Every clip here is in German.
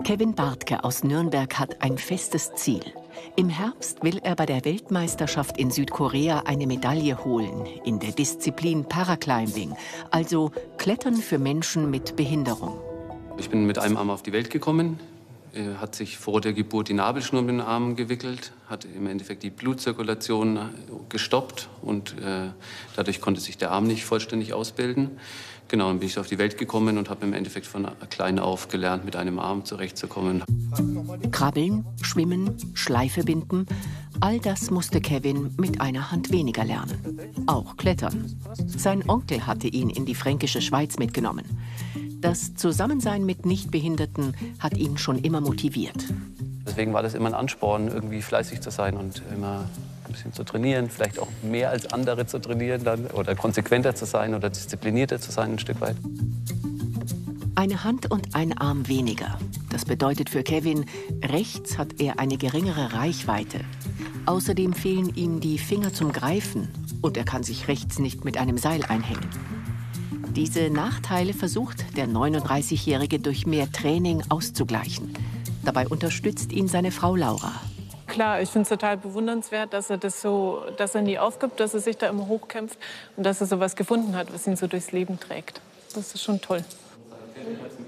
Kevin Bartke aus Nürnberg hat ein festes Ziel. Im Herbst will er bei der Weltmeisterschaft in Südkorea eine Medaille holen in der Disziplin Paraclimbing, also Klettern für Menschen mit Behinderung. Ich bin mit einem Arm auf die Welt gekommen. Er hat sich vor der Geburt die Nabelschnur um den Arm gewickelt, hat im Endeffekt die Blutzirkulation gestoppt und dadurch konnte sich der Arm nicht vollständig ausbilden. Genau, dann bin ich auf die Welt gekommen und habe im Endeffekt von klein auf gelernt, mit einem Arm zurechtzukommen. Krabbeln, schwimmen, Schleife binden, all das musste Kevin mit einer Hand weniger lernen. Auch Klettern. Sein Onkel hatte ihn in die fränkische Schweiz mitgenommen. Das Zusammensein mit Nichtbehinderten hat ihn schon immer motiviert. Deswegen war das immer ein Ansporn, irgendwie fleißig zu sein und immer ein bisschen zu trainieren, vielleicht auch mehr als andere zu trainieren dann, oder konsequenter zu sein oder disziplinierter zu sein ein Stück weit. Eine Hand und ein Arm weniger. Das bedeutet für Kevin, rechts hat er eine geringere Reichweite. Außerdem fehlen ihm die Finger zum Greifen und er kann sich rechts nicht mit einem Seil einhängen. Diese Nachteile versucht der 39-Jährige durch mehr Training auszugleichen. Dabei unterstützt ihn seine Frau Laura. Klar, ich finde es total bewundernswert, dass er nie aufgibt, dass er sich da immer hochkämpft und dass er sowas gefunden hat, was ihn so durchs Leben trägt. Das ist schon toll.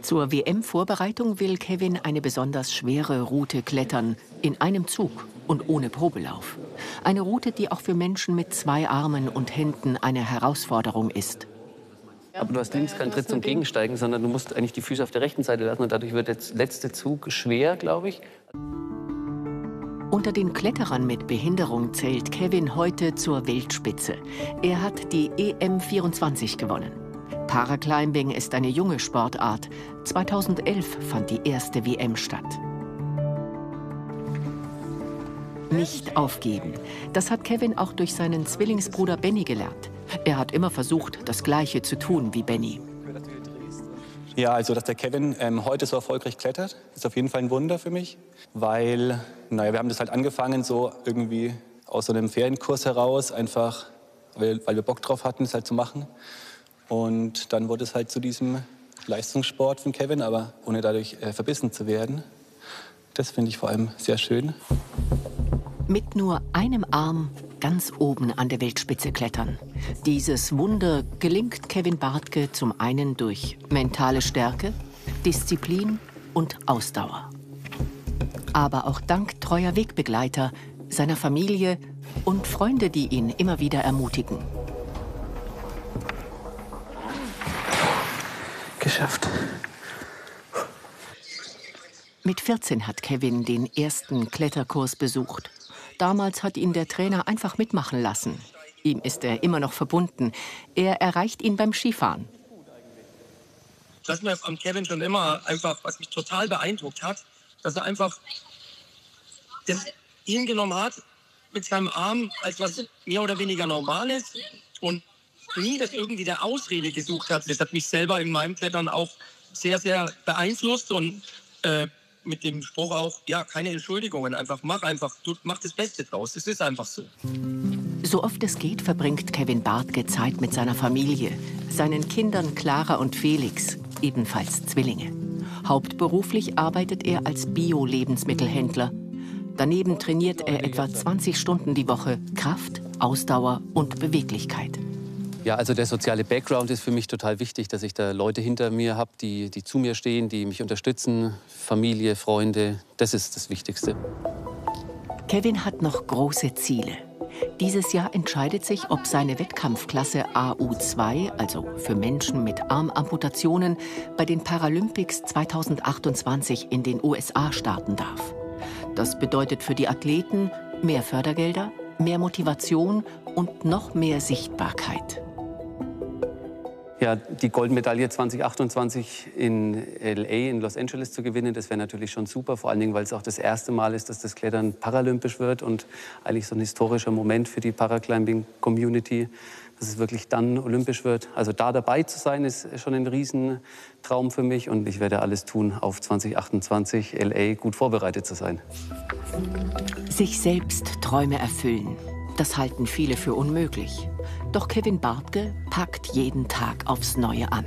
Zur WM-Vorbereitung will Kevin eine besonders schwere Route klettern, in einem Zug und ohne Probelauf. Eine Route, die auch für Menschen mit 2 Armen und Händen eine Herausforderung ist. Aber du hast links keinen Tritt zum Gegensteigen, sondern du musst eigentlich die Füße auf der rechten Seite lassen und dadurch wird der letzte Zug schwer, glaube ich. Unter den Kletterern mit Behinderung zählt Kevin heute zur Weltspitze. Er hat die EM24 gewonnen. Paraclimbing ist eine junge Sportart. 2011 fand die erste WM statt. Nicht aufgeben. Das hat Kevin auch durch seinen Zwillingsbruder Benny gelernt. Er hat immer versucht, das Gleiche zu tun wie Benny. Ja, also dass der Kevin heute so erfolgreich klettert, ist auf jeden Fall ein Wunder für mich. Weil, naja, wir haben das halt angefangen, so irgendwie aus so einem Ferienkurs heraus, einfach weil wir Bock drauf hatten, es halt zu machen. Und dann wurde es halt zu diesem Leistungssport von Kevin, aber ohne dadurch verbissen zu werden. Das finde ich vor allem sehr schön. Mit nur einem Arm ganz oben an der Weltspitze klettern. Dieses Wunder gelingt Kevin Bartke zum einen durch mentale Stärke, Disziplin und Ausdauer. Aber auch dank treuer Wegbegleiter, seiner Familie und Freunde, die ihn immer wieder ermutigen. Geschafft. Mit 14 hat Kevin den ersten Kletterkurs besucht. Damals hat ihn der Trainer einfach mitmachen lassen. Ihm ist er immer noch verbunden. Er erreicht ihn beim Skifahren. Das ist mir am Kevin schon immer einfach, was mich total beeindruckt hat, dass er einfach das hingenommen hat mit seinem Arm als was mehr oder weniger Normales und nie das irgendwie der Ausrede gesucht hat. Das hat mich selber in meinem Klettern auch sehr, sehr beeinflusst und mit dem Spruch auch, ja, keine Entschuldigungen, einfach, mach das Beste draus. Es ist einfach so. So oft es geht, verbringt Kevin Bartke Zeit mit seiner Familie, seinen Kindern Clara und Felix, ebenfalls Zwillinge. Hauptberuflich arbeitet er als Bio-Lebensmittelhändler. Daneben trainiert er etwa 20 Stunden die Woche Kraft, Ausdauer und Beweglichkeit. Ja, also der soziale Background ist für mich total wichtig, dass ich da Leute hinter mir habe, die zu mir stehen, die mich unterstützen. Familie, Freunde, das ist das Wichtigste. Kevin hat noch große Ziele. Dieses Jahr entscheidet sich, ob seine Wettkampfklasse AU2, also für Menschen mit Armamputationen, bei den Paralympics 2028 in den USA starten darf. Das bedeutet für die Athleten mehr Fördergelder, mehr Motivation und noch mehr Sichtbarkeit. Ja, die Goldmedaille 2028 in LA, in Los Angeles zu gewinnen, das wäre natürlich schon super. Vor allen Dingen, weil es auch das erste Mal ist, dass das Klettern paralympisch wird und eigentlich so ein historischer Moment für die Paraclimbing-Community, dass es wirklich dann olympisch wird. Also da dabei zu sein, ist schon ein Riesentraum für mich und ich werde alles tun, auf 2028 LA gut vorbereitet zu sein. Sich selbst Träume erfüllen, das halten viele für unmöglich. Doch Kevin Bartke packt jeden Tag aufs Neue an.